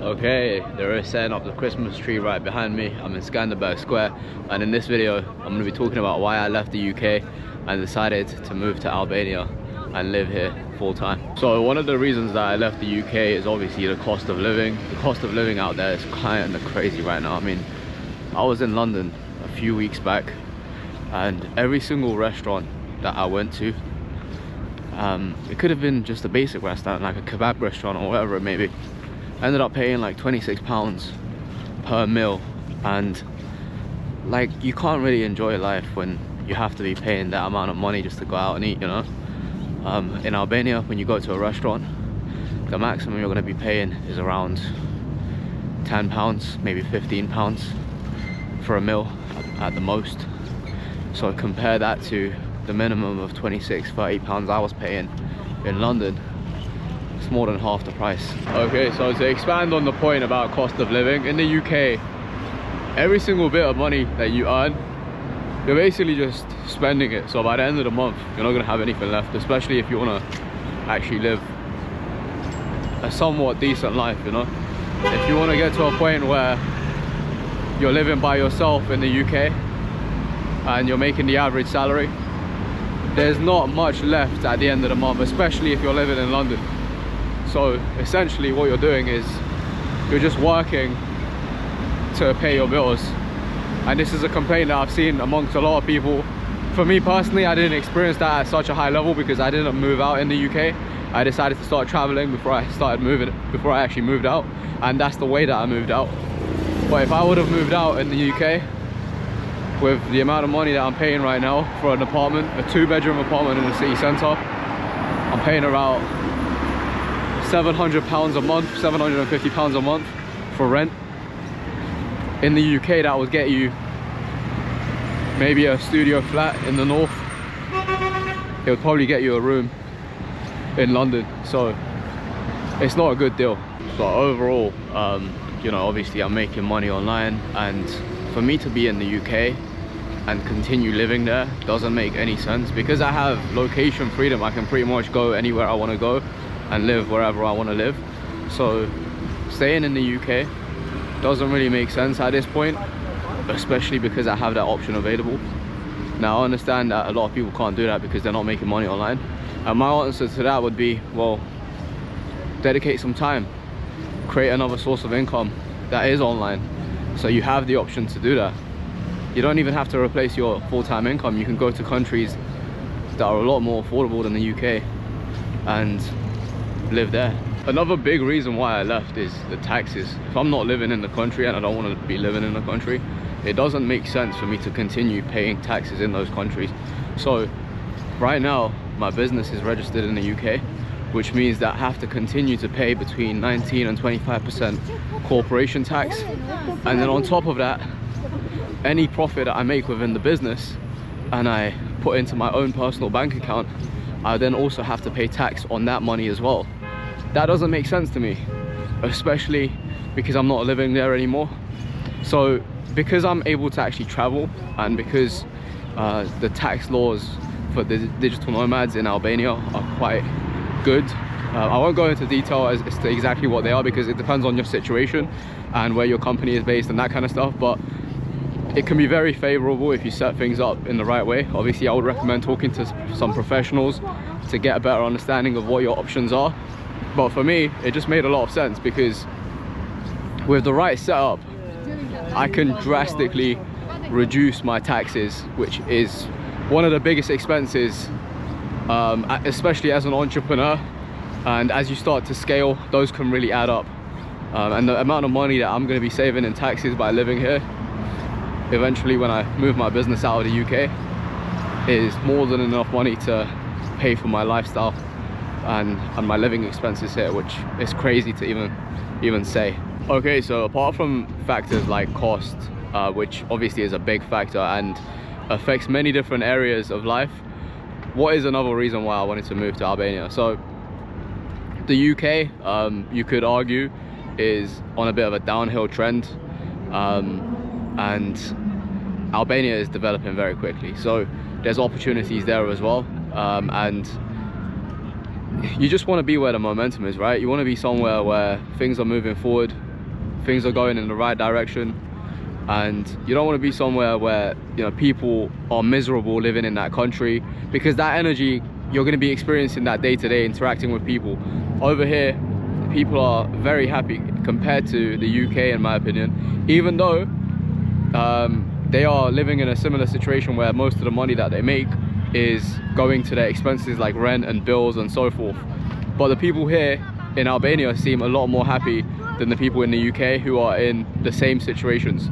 Okay, they're setting up the Christmas tree right behind me. I'm in Skanderberg Square, and in this video I'm going to be talking about why I left the UK and decided to move to Albania and live here full time. So one of the reasons that I left the UK is obviously the cost of living. The cost of living out there is kind of crazy right now. I mean, I was in London a few weeks back, and every single restaurant that I went to, it could have been just a basic restaurant like a kebab restaurant or whatever it may be, ended up paying like £26 per meal. And like, you can't really enjoy life when you have to be paying that amount of money just to go out and eat, you know. In Albania, when you go to a restaurant, the maximum you're going to be paying is around £10, maybe £15 for a meal at the most. So compare that to the minimum of £26–30 I was paying in London. It's more than half the price. Okay, so to expand on the point about cost of living, in the UK, every single bit of money that you earn, you're basically just spending it. So by the end of the month, you're not going to have anything left, especially if you want to actually live a somewhat decent life, you know. If you want to get to a point where you're living by yourself in the UK and you're making the average salary, there's not much left at the end of the month, especially if you're living in London. So essentially what you're doing is you're just working to pay your bills. And this is a complaint that I've seen amongst a lot of people. For me personally, I didn't experience that at such a high level because I didn't move out in the UK. I decided to start traveling before I actually moved out, and that's the way that I moved out. But if I would have moved out in the UK with the amount of money that I'm paying right now for an apartment, a 2-bedroom apartment in the city centre, I'm paying around £700 a month, £750 a month for rent. In the UK, that would get you maybe a studio flat in the north. It would probably get you a room in London, so it's not a good deal. But overall, you know, obviously I'm making money online, and for me to be in the UK and continue living there doesn't make any sense because I have location freedom. I can pretty much go anywhere I want to go and live wherever I want to live. So staying in the UK doesn't really make sense at this point, especially because I have that option available. Now I understand that a lot of people can't do that because they're not making money online, and my answer to that would be, well, dedicate some time, create another source of income that is online, so you have the option to do that. You don't even have to replace your full-time income. You can go to countries that are a lot more affordable than the UK and live there. Another big reason why I left is the taxes. If I'm not living in the country, and I don't want to be living in the country, it doesn't make sense for me to continue paying taxes in those countries. So right now my business is registered in the UK, which means that I have to continue to pay between 19 and 25% corporation tax, and then on top of that, any profit that I make within the business and I put into my own personal bank account, I then also have to pay tax on that money as well. That doesn't make sense to me, especially because I'm not living there anymore. So because I'm able to actually travel, and because the tax laws for the digital nomads in Albania are quite good, I won't go into detail as to exactly what they are because it depends on your situation and where your company is based and that kind of stuff, but it can be very favorable if you set things up in the right way. Obviously I would recommend talking to some professionals to get a better understanding of what your options are. But for me, it just made a lot of sense because with the right setup, I can drastically reduce my taxes, which is one of the biggest expenses, especially as an entrepreneur. And as you start to scale, those can really add up. And the amount of money that I'm going to be saving in taxes by living here, eventually when I move my business out of the UK, is more than enough money to pay for my lifestyle and my living expenses here, which is crazy to even say. Okay, so apart from factors like cost, which obviously is a big factor and affects many different areas of life, what is another reason why I wanted to move to Albania? So the UK, you could argue, is on a bit of a downhill trend, and Albania is developing very quickly, so there's opportunities there as well, and you just want to be where the momentum is, right? You want to be somewhere where things are moving forward, things are going in the right direction, and you don't want to be somewhere where, you know, people are miserable living in that country, because that energy, you're going to be experiencing that day to day interacting with people. Over here, people are very happy compared to the UK, in my opinion, even though they are living in a similar situation where most of the money that they make is going to their expenses like rent and bills and so forth. But the people here in Albania seem a lot more happy than the people in the UK who are in the same situations.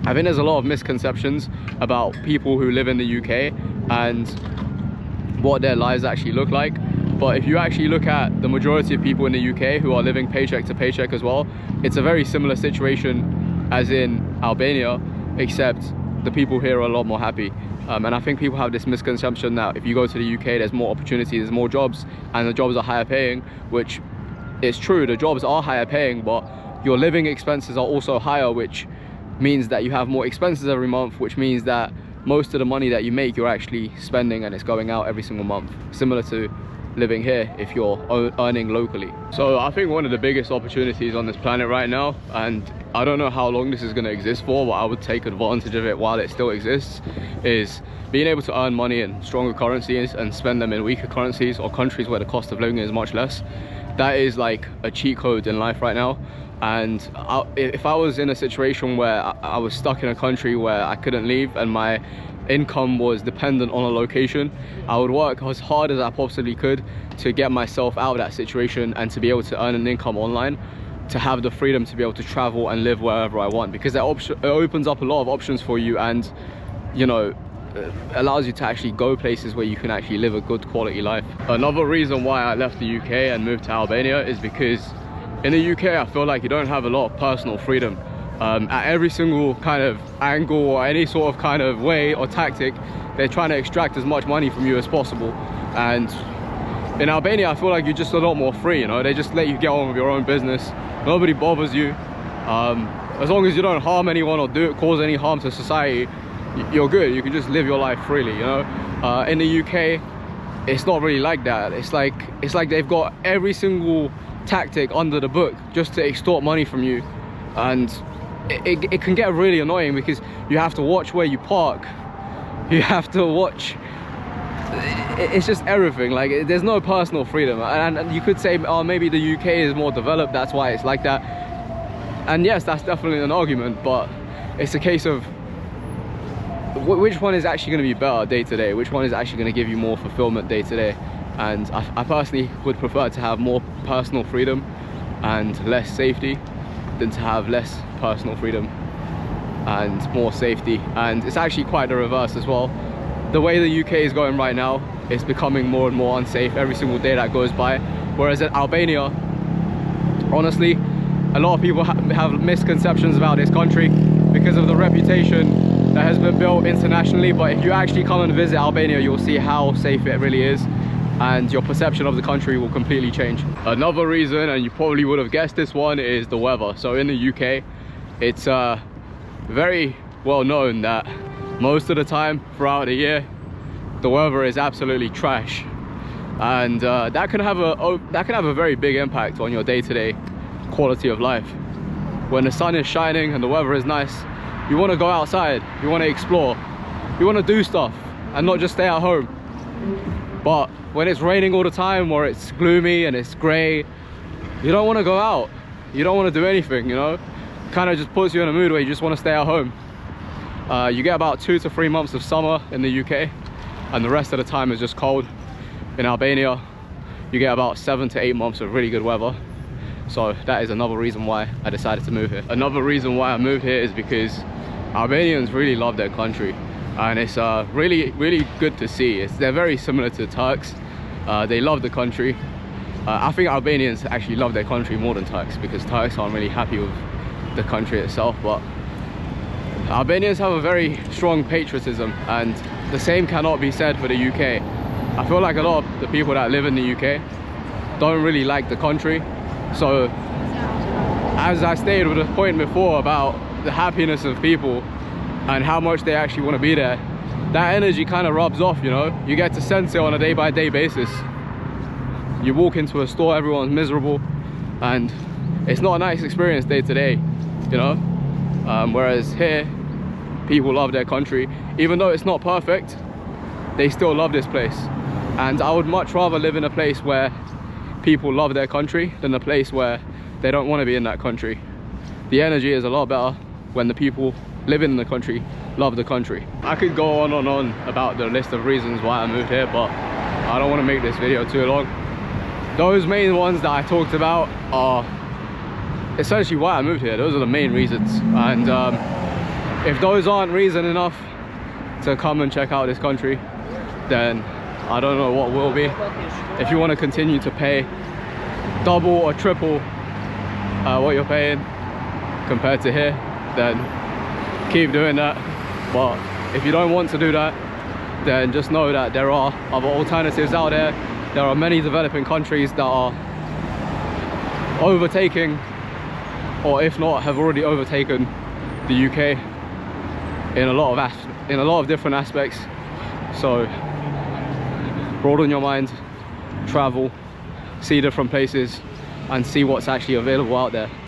I think there's a lot of misconceptions about people who live in the UK and what their lives actually look like. But if you actually look at the majority of people in the UK who are living paycheck to paycheck as well, it's a very similar situation as in Albania, except the people here are a lot more happy. And I think people have this misconception that if you go to the UK, there's more opportunities, there's more jobs, and the jobs are higher paying, which is true, the jobs are higher paying, but your living expenses are also higher, which means that you have more expenses every month, which means that most of the money that you make, you're actually spending and it's going out every single month, similar to living here if you're earning locally. So I think one of the biggest opportunities on this planet right now, and I don't know how long this is going to exist for, but I would take advantage of it while it still exists, is being able to earn money in stronger currencies and spend them in weaker currencies or countries where the cost of living is much less. That is like a cheat code in life right now. And if I was in a situation where I was stuck in a country where I couldn't leave and my income was dependent on a location, I would work as hard as I possibly could to get myself out of that situation and to be able to earn an income online, to have the freedom to be able to travel and live wherever I want, because that option, it opens up a lot of options for you, and, you know, allows you to actually go places where you can actually live a good quality life. Another reason why I left the UK and moved to Albania is because in the UK I feel like you don't have a lot of personal freedom. At every single kind of angle or any sort of kind of way or tactic, they're trying to extract as much money from you as possible. And in Albania I feel like you're just a lot more free, you know, they just let you get on with your own business, nobody bothers you. As long as you don't harm anyone or cause any harm to society, you're good. You can just live your life freely, you know. In the UK it's not really like that. It's like they've got every single tactic under the book just to extort money from you, and it can get really annoying because you have to watch where you park, you have to watch, it's just everything. Like, there's no personal freedom. And you could say, oh, maybe the UK is more developed, that's why it's like that. And yes, that's definitely an argument, but it's a case of which one is actually going to be better day to day, which one is actually going to give you more fulfillment day to day. And I personally would prefer to have more personal freedom and less safety than to have less personal freedom and more safety. And it's actually quite the reverse as well. The way the UK is going right now, it's becoming more and more unsafe every single day that goes by. Whereas in Albania, honestly, a lot of people have misconceptions about this country because of the reputation that has been built internationally. But if you actually come and visit Albania, you'll see how safe it really is, and your perception of the country will completely change. Another reason, and you probably would have guessed this one, is the weather. So in the UK, it's very well known that most of the time throughout the year, the weather is absolutely trash, and that can have a very big impact on your day-to-day quality of life. When the sun is shining and the weather is nice, you want to go outside, you want to explore, you want to do stuff and not just stay at home. But when it's raining all the time, or it's gloomy and it's grey, you don't want to go out, you don't want to do anything, you know. Kind of just puts you in a mood where you just want to stay at home. You get about 2 to 3 months of summer in the UK, and the rest of the time is just cold. In Albania, you get about 7 to 8 months of really good weather. So that is another reason why I decided to move here. Another reason why I moved here is because Albanians really love their country, and it's really good to see. They're very similar to Turks. They love the country. I think Albanians actually love their country more than Turks, because Turks aren't really happy with the country itself. But Albanians have a very strong patriotism, and the same cannot be said for the UK. I feel like a lot of the people that live in the UK don't really like the country. So, as I stated with the point before about the happiness of people and how much they actually want to be there, that energy kind of rubs off, you know. You get to sense it on a day-by-day basis. You walk into a store, everyone's miserable, and it's not a nice experience day to day, you know. Whereas here, people love their country. Even though it's not perfect, they still love this place. And I would much rather live in a place where people love their country than a place where they don't want to be in that country. The energy is a lot better when the people living in the country love the country. I could go on and on about the list of reasons why I moved here, but I don't want to make this video too long. Those main ones that I talked about are essentially why I moved here. Those are the main reasons. And if those aren't reason enough to come and check out this country, then I don't know what will be. If you want to continue to pay double or triple what you're paying compared to here, then keep doing that. But if you don't want to do that, then just know that there are other alternatives out there. There are many developing countries that are overtaking, or if not have already overtaken, the UK in a lot of different aspects. So broaden your mind, travel, see different places, and see what's actually available out there.